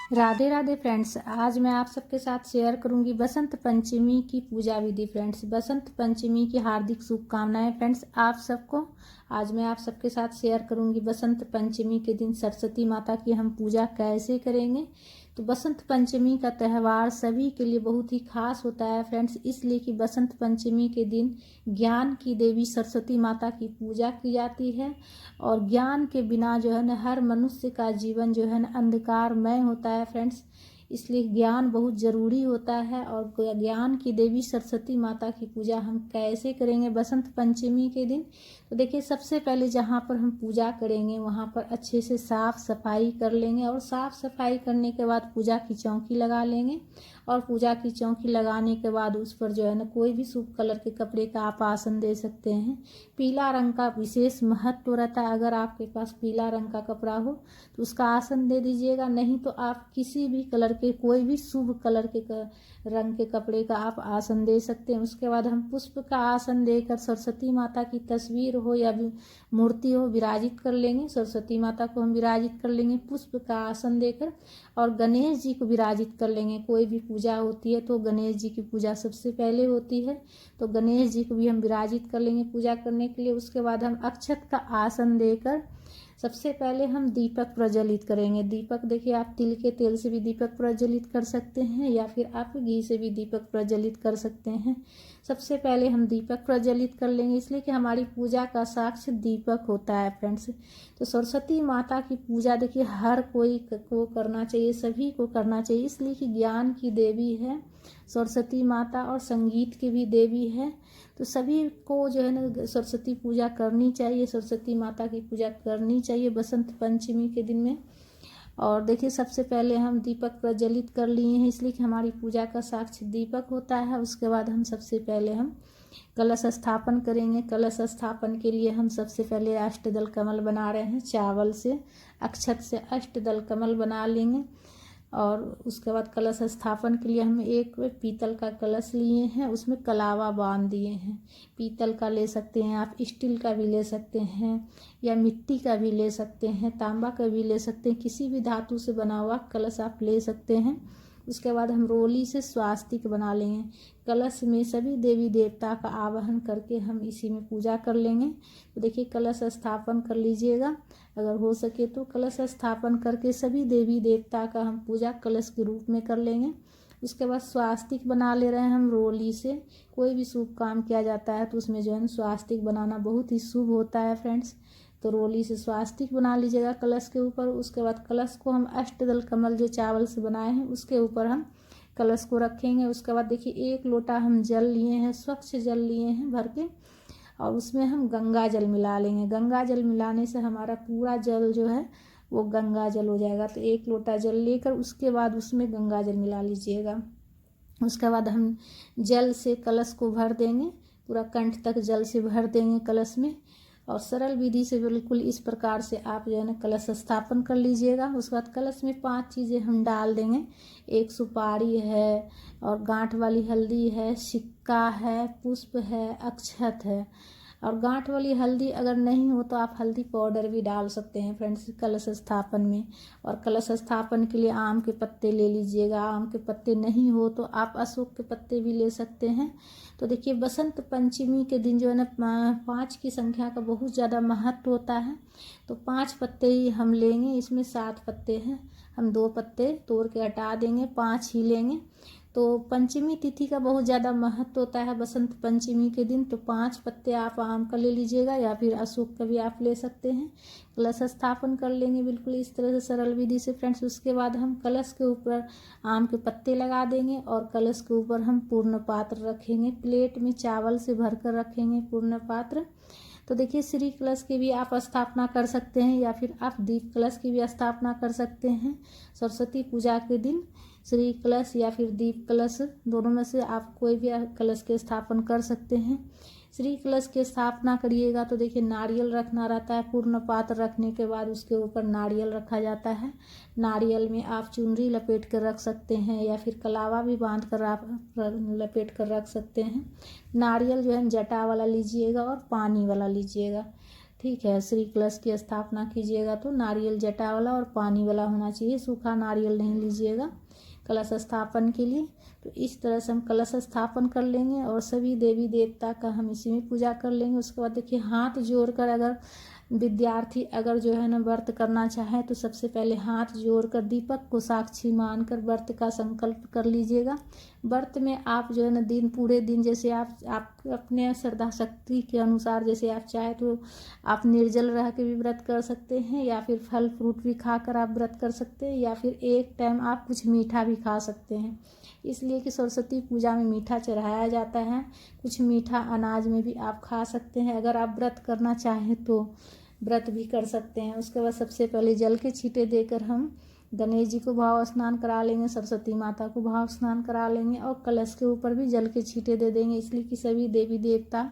Radhe Radhe friends. आज मैं आप सबके साथ शेयर करूंगी बसंत पंचमी की पूजा विधि। फ्रेंड्स, बसंत पंचमी की हार्दिक शुभकामनाएं फ्रेंड्स आप सबको। आज मैं आप सबके साथ शेयर करूंगी बसंत पंचमी के दिन सरस्वती माता की हम पूजा कैसे करेंगे। तो बसंत पंचमी का त्यौहार सभी के लिए बहुत ही खास होता है फ्रेंड्स, इसलिए कि बसंत पंचमी के दिन ज्ञान की देवी सरस्वती माता की पूजा की जाती है। और ज्ञान के बिना जो है ना हर मनुष्य का जीवन जो है ना अंधकारमय होता है फ्रेंड्स, इसलिए ज्ञान बहुत ज़रूरी होता है। और ज्ञान की देवी सरस्वती माता की पूजा हम कैसे करेंगे बसंत पंचमी के दिन। तो देखिए, सबसे पहले जहाँ पर हम पूजा करेंगे वहाँ पर अच्छे से साफ़ सफाई कर लेंगे, और साफ़ सफाई करने के बाद पूजा की चौकी लगा लेंगे। और पूजा की चौकी लगाने के बाद उस पर जो है ना कोई भी शुभ कलर के कपड़े का आप आसन दे सकते हैं। पीला रंग का विशेष महत्व रहता है, अगर आपके पास पीला रंग का कपड़ा हो तो उसका आसन दे दीजिएगा, नहीं तो आप किसी भी कलर के कोई भी शुभ कलर के रंग के कपड़े का आप आसन दे सकते हैं। उसके बाद हम पुष्प का आसन देकर सरस्वती माता की तस्वीर हो या मूर्ति हो विराजित कर लेंगे। सरस्वती माता को हम विराजित कर लेंगे पुष्प का आसन देकर, और गणेश जी को विराजित कर लेंगे। कोई भी पूजा होती है तो गणेश जी की पूजा सबसे पहले होती है, तो गणेश जी को भी हम विराजित कर लेंगे पूजा करने के लिए। उसके बाद हम अक्षत का आसन देकर सबसे पहले हम दीपक प्रज्वलित करेंगे। दीपक देखिए, आप तिल के तेल से भी दीपक प्रज्वलित कर सकते हैं या फिर आप घी से भी दीपक प्रज्वलित कर सकते हैं। सबसे पहले हम दीपक प्रज्वलित कर लेंगे, इसलिए कि हमारी पूजा का साक्ष्य दीपक होता है फ्रेंड्स। तो सरस्वती माता की पूजा देखिए हर कोई को करना चाहिए, सभी को करना चाहिए, इसलिए कि ज्ञान की देवी है सरस्वती माता और संगीत की भी देवी है। तो सभी को जो है ना सरस्वती पूजा करनी चाहिए, सरस्वती माता की पूजा करनी चाहिए बसंत पंचमी के दिन में। और देखिए, सबसे पहले हम दीपक प्रज्वलित कर लिए हैं, इसलिए कि हमारी पूजा का साक्ष्य दीपक होता है। उसके बाद हम सबसे पहले हम कलश स्थापन करेंगे। कलश स्थापन के लिए हम सबसे पहले अष्टदल कमल बना रहे हैं। चावल से अक्षत से अष्टदल कमल बना लेंगे, और उसके बाद कलश स्थापन के लिए हम एक पीतल का कलश लिए हैं, उसमें कलावा बांध दिए हैं। पीतल का ले सकते हैं आप, स्टील का भी ले सकते हैं, या मिट्टी का भी ले सकते हैं, तांबा का भी ले सकते हैं, किसी भी धातु से बना हुआ कलश आप ले सकते हैं। उसके बाद हम रोली से स्वास्तिक बना लेंगे। कलश में सभी देवी देवता का आवाहन करके हम इसी में पूजा कर लेंगे। तो देखिए, कलश स्थापन कर लीजिएगा, अगर हो सके तो कलश स्थापन करके सभी देवी देवता का हम पूजा कलश के रूप में कर लेंगे। उसके बाद स्वास्तिक बना ले रहे हैं हम रोली से। कोई भी शुभ काम किया जाता है तो उसमें जो है स्वास्तिक बनाना बहुत ही शुभ होता है फ्रेंड्स। तो रोली से स्वास्तिक बना लीजिएगा कलश के ऊपर। उसके बाद कलश को हम अष्टदल कमल जो चावल से बनाए हैं उसके ऊपर हम कलश को रखेंगे। उसके बाद देखिए, एक लोटा हम जल लिए हैं, स्वच्छ जल लिए हैं भर के, और उसमें हम गंगा जल मिला लेंगे। गंगा जल मिलाने से हमारा पूरा जल जो है वो गंगा जल हो जाएगा। तो एक लोटा जल लेकर उसके बाद उसमें गंगा जल मिला लीजिएगा। उसके बाद हम जल से कलश को भर देंगे, पूरा कंठ तक जल से भर देंगे कलश में। और सरल विधि से बिल्कुल इस प्रकार से आप जो है ना कलश स्थापन कर लीजिएगा। उसके बाद कलश में 5 चीज़ें हम डाल देंगे। एक सुपारी है, और गांठ वाली हल्दी है, सिक्का है, पुष्प है, अक्षत है। और गांठ वाली हल्दी अगर नहीं हो तो आप हल्दी पाउडर भी डाल सकते हैं फ्रेंड्स कलश स्थापन में। और कलश स्थापन के लिए आम के पत्ते ले लीजिएगा, आम के पत्ते नहीं हो तो आप अशोक के पत्ते भी ले सकते हैं। तो देखिए, बसंत पंचमी के दिन जो है ना 5 की संख्या का बहुत ज़्यादा महत्व होता है। तो 5 पत्ते ही हम लेंगे, इसमें 7 पत्ते हैं, हम 2 पत्ते तोड़ के हटा देंगे, 5 ही लेंगे। तो पंचमी तिथि का बहुत ज़्यादा महत्व होता है बसंत पंचमी के दिन। तो 5 पत्ते आप आम का ले लीजिएगा, या फिर अशोक का भी आप ले सकते हैं। कलश स्थापन कर लेंगे बिल्कुल इस तरह से सरल विधि से फ्रेंड्स। उसके बाद हम कलश के ऊपर आम के पत्ते लगा देंगे, और कलश के ऊपर हम पूर्ण पात्र रखेंगे। प्लेट में चावल से भरकर रखेंगे पूर्ण पात्र। तो देखिए, श्री कलश की भी आप स्थापना कर सकते हैं, या फिर आप दीप कलश की भी स्थापना कर सकते हैं सरस्वती पूजा के दिन। श्री कलश या फिर दीप कलश, दोनों में से आप कोई भी कलश के स्थापन कर सकते हैं। श्री कलश की स्थापना करिएगा तो देखिए, नारियल रखना रहता है। पूर्ण पात्र रखने के बाद उसके ऊपर नारियल रखा जाता है। नारियल में आप चुनरी लपेट कर रख सकते हैं, या फिर कलावा भी बांध कर आप लपेट कर रख सकते हैं। नारियल जो है जटा वाला लीजिएगा और पानी वाला लीजिएगा। ठीक है। श्री कलश की स्थापना कीजिएगा तो नारियल जटा वाला और पानी वाला होना चाहिए, सूखा नारियल नहीं लीजिएगा कलश स्थापन के लिए। तो इस तरह से हम कलश स्थापन कर लेंगे और सभी देवी देवता का हम इसी में पूजा कर लेंगे। उसके बाद देखिए हाथ जोड़कर अगर विद्यार्थी अगर जो है ना व्रत करना चाहे तो सबसे पहले हाथ जोड़कर दीपक को साक्षी मानकर व्रत का संकल्प कर लीजिएगा। व्रत में आप जो है ना दिन पूरे दिन जैसे आप अपने श्रद्धा शक्ति के अनुसार जैसे आप चाहे तो आप निर्जल रह के भी व्रत कर सकते हैं, या फिर फल फ्रूट भी खाकर आप व्रत कर सकते हैं, या फिर एक टाइम आप कुछ मीठा भी खा सकते हैं। इसलिए कि सरस्वती पूजा में मीठा चढ़ाया जाता है, कुछ मीठा अनाज में भी आप खा सकते हैं। अगर आप व्रत करना चाहें तो व्रत भी कर सकते हैं। उसके बाद सबसे पहले जल के छींटे देकर हम गणेश जी को भाव स्नान करा लेंगे, सरस्वती माता को भाव स्नान करा लेंगे और कलश के ऊपर भी जल के छींटे दे देंगे, इसलिए कि सभी देवी देवता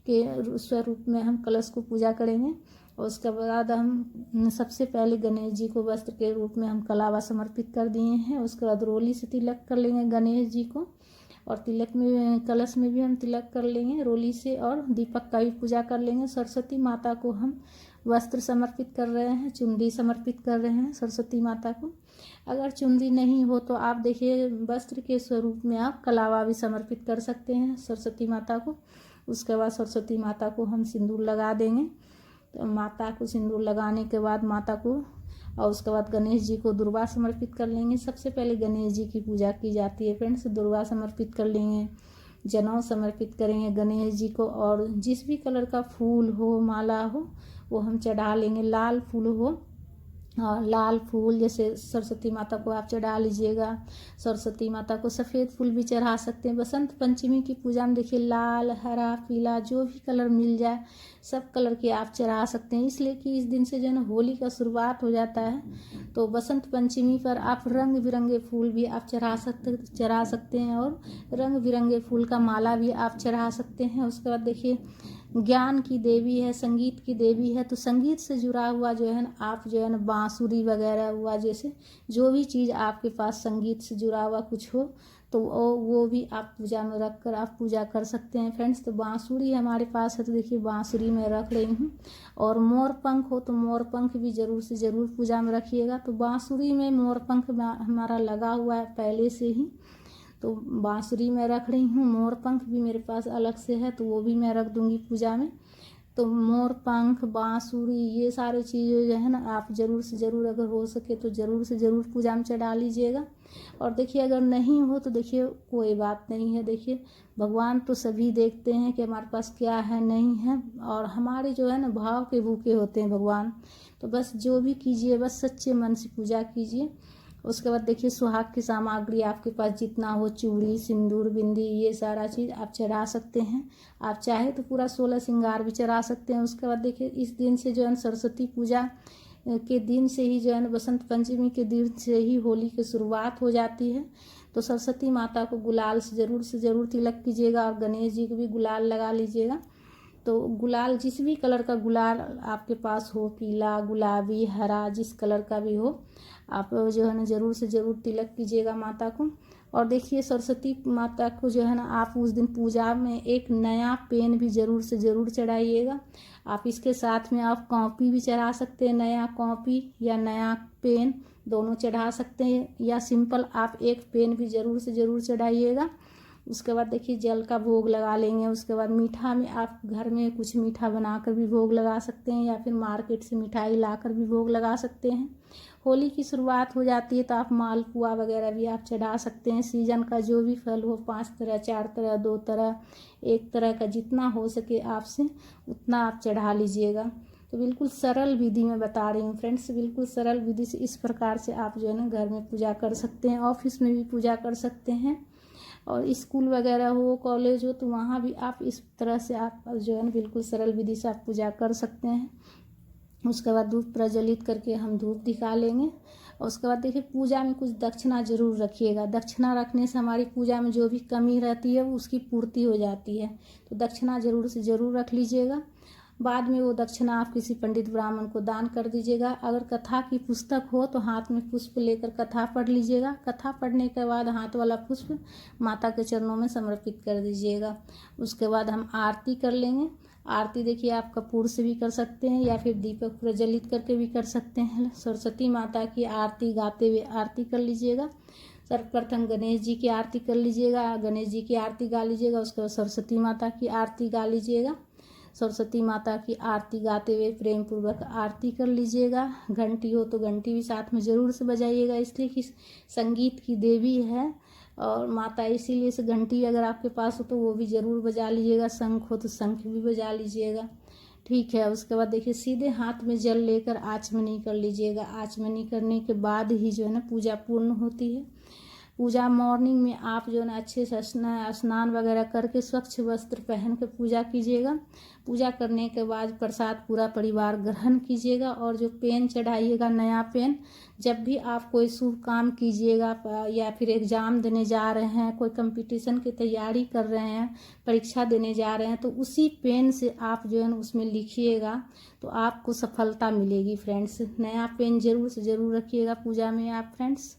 के स्वरूप में हम कलश को पूजा करेंगे। और उसके बाद हम सबसे पहले गणेश जी को वस्त्र के रूप में हम कलावा समर्पित कर दिए हैं। उसके बाद रोली से तिलक कर लेंगे गणेश जी को, और तिलक में कलश में भी हम तिलक कर लेंगे रोली से, और दीपक का भी पूजा कर लेंगे। सरस्वती माता को हम वस्त्र समर्पित कर रहे हैं, चुनरी समर्पित कर रहे हैं सरस्वती माता को। अगर चुनरी नहीं हो तो आप देखिए वस्त्र के स्वरूप में आप कलावा भी समर्पित कर सकते हैं सरस्वती माता को। उसके बाद सरस्वती माता को हम सिंदूर लगा देंगे। तो माता को सिंदूर लगाने के बाद माता को, और उसके बाद गणेश जी को दुर्वा समर्पित कर लेंगे। सबसे पहले गणेश जी की पूजा की जाती है फ्रेंड्स, दुर्वा समर्पित कर लेंगे, जनेऊ समर्पित करेंगे गणेश जी को, और जिस भी कलर का फूल हो माला हो वो हम चढ़ा लेंगे। लाल फूल हो, और लाल फूल जैसे सरस्वती माता को आप चढ़ा लीजिएगा। सरस्वती माता को सफ़ेद फूल भी चढ़ा सकते हैं। बसंत पंचमी की पूजा में देखिए लाल, हरा, पीला जो भी कलर मिल जाए सब कलर के आप चढ़ा सकते हैं, इसलिए कि इस दिन से जो है ना होली का शुरुआत हो जाता है। तो बसंत पंचमी पर आप रंग बिरंगे फूल भी आप चढ़ा सकते हैं, और रंग बिरंगे फूल का माला भी आप चढ़ा सकते हैं। उसके बाद देखिए ज्ञान की देवी है, संगीत की देवी है, तो संगीत से जुड़ा हुआ जो है ना आप जो है ना बांसुरी वगैरह हुआ, जैसे जो भी चीज़ आपके पास संगीत से जुड़ा हुआ कुछ हो तो वो भी आप पूजा में रख कर आप पूजा कर सकते हैं फ्रेंड्स। तो बांसुरी हमारे पास है तो देखिए बांसुरी मैं रख रही हूँ, और मोर पंख हो तो मोर पंख भी ज़रूर से ज़रूर पूजा में रखिएगा। तो बांसुरी में मोर पंख हमारा लगा हुआ है पहले से ही, तो बांसुरी मैं रख रही हूँ। मोर पंख भी मेरे पास अलग से है तो वो भी मैं रख दूँगी पूजा में। तो मोर पंख, बांसुरी, ये सारी चीज़ें जो है ना आप ज़रूर से ज़रूर अगर हो सके तो ज़रूर से ज़रूर पूजा में चढ़ा लीजिएगा। और देखिए अगर नहीं हो तो देखिए कोई बात नहीं है, देखिए भगवान तो सभी देखते हैं कि हमारे पास क्या है नहीं है, और हमारे जो है ना भाव के भूखे होते हैं भगवान। तो बस जो भी कीजिए बस सच्चे मन से पूजा कीजिए। उसके बाद देखिए सुहाग की सामग्री आपके पास जितना हो, चूड़ी, सिंदूर, बिंदी, ये सारा चीज़ आप चढ़ा सकते हैं। आप चाहे तो पूरा 16 श्रृंगार भी चढ़ा सकते हैं। उसके बाद देखिए इस दिन से जो है सरस्वती पूजा के दिन से ही जो है ना बसंत पंचमी के दिन से ही होली की शुरुआत हो जाती है। तो सरस्वती माता को गुलाल से ज़रूर तिलक कीजिएगा, और गणेश जी को भी गुलाल लगा लीजिएगा। तो गुलाल जिस भी कलर का गुलाल आपके पास हो, पीला, गुलाबी, हरा, जिस कलर का भी हो, आप जो है ना ज़रूर से ज़रूर तिलक कीजिएगा माता को। और देखिए सरस्वती माता को जो है ना आप उस दिन पूजा में एक नया पेन भी ज़रूर से ज़रूर चढ़ाइएगा। आप इसके साथ में आप कॉपी भी चढ़ा सकते हैं, नया कॉपी या नया पेन दोनों चढ़ा सकते हैं, या सिंपल आप एक पेन भी ज़रूर से ज़रूर चढ़ाइएगा। उसके बाद देखिए जल का भोग लगा लेंगे। उसके बाद मीठा में आप घर में कुछ मीठा बनाकर भी भोग लगा सकते हैं, या फिर मार्केट से मिठाई लाकर भी भोग लगा सकते हैं। होली की शुरुआत हो जाती है तो आप मालपुआ वगैरह भी आप चढ़ा सकते हैं। सीजन का जो भी फल हो, 5 तरह, 4 तरह, 2 तरह, 1 तरह का जितना हो सके आपसे उतना आप चढ़ा लीजिएगा। तो बिल्कुल सरल विधि में बता रही हूँ फ्रेंड्स, बिल्कुल सरल विधि से इस प्रकार से आप जो है ना घर में पूजा कर सकते हैं, ऑफिस में भी पूजा कर सकते हैं, और स्कूल वगैरह हो, कॉलेज हो तो वहाँ भी आप इस तरह से आप जो है ना बिल्कुल सरल विधि से आप पूजा कर सकते हैं। उसके बाद धूप प्रज्वलित करके हम धूप दिखा लेंगे। और उसके बाद देखिए पूजा में कुछ दक्षिणा जरूर रखिएगा। दक्षिणा रखने से हमारी पूजा में जो भी कमी रहती है वो उसकी पूर्ति हो जाती है। तो दक्षिणा जरूर से ज़रूर रख लीजिएगा। बाद में वो दक्षिणा आप किसी पंडित ब्राह्मण को दान कर दीजिएगा। अगर कथा की पुस्तक हो तो हाथ में पुष्प लेकर कथा पढ़ लीजिएगा। कथा पढ़ने के बाद हाथ वाला पुष्प माता के चरणों में समर्पित कर दीजिएगा। उसके बाद हम आरती कर लेंगे। आरती देखिए आप कपूर से भी कर सकते हैं या फिर दीपक प्रज्वलित करके भी कर सकते हैं। सरस्वती माता की आरती गाते हुए आरती कर लीजिएगा। सर्वप्रथम गणेश जी की आरती कर लीजिएगा, गणेश जी की आरती गा लीजिएगा, उसके बाद सरस्वती माता की आरती गा लीजिएगा। सरस्वती माता की आरती गाते हुए प्रेम पूर्वक आरती कर लीजिएगा। घंटी हो तो घंटी भी साथ में ज़रूर से बजाइएगा, इसलिए कि संगीत की देवी है और माता, इसीलिए से घंटी अगर आपके पास हो तो वो भी ज़रूर बजा लीजिएगा। शंख हो तो शंख भी बजा लीजिएगा। ठीक है, उसके बाद देखिए सीधे हाथ में जल लेकर आचमनी कर लीजिएगा। आचमनी करने के बाद ही जो है ना पूजा पूर्ण होती है। पूजा मॉर्निंग में आप जो है ना अच्छे से स्नान वगैरह करके स्वच्छ वस्त्र पहन कर पूजा कीजिएगा। पूजा करने के बाद प्रसाद पूरा परिवार ग्रहण कीजिएगा और जो पेन चढ़ाइएगा, नया पेन, जब भी आप कोई शुभ काम कीजिएगा या फिर एग्ज़ाम देने जा रहे हैं, कोई कंपटीशन की तैयारी कर रहे हैं, परीक्षा देने जा रहे हैं, तो उसी पेन से आप जो है ना उसमें लिखिएगा तो आपको सफलता मिलेगी फ्रेंड्स। नया पेन ज़रूर से ज़रूर रखिएगा पूजा में आप फ्रेंड्स।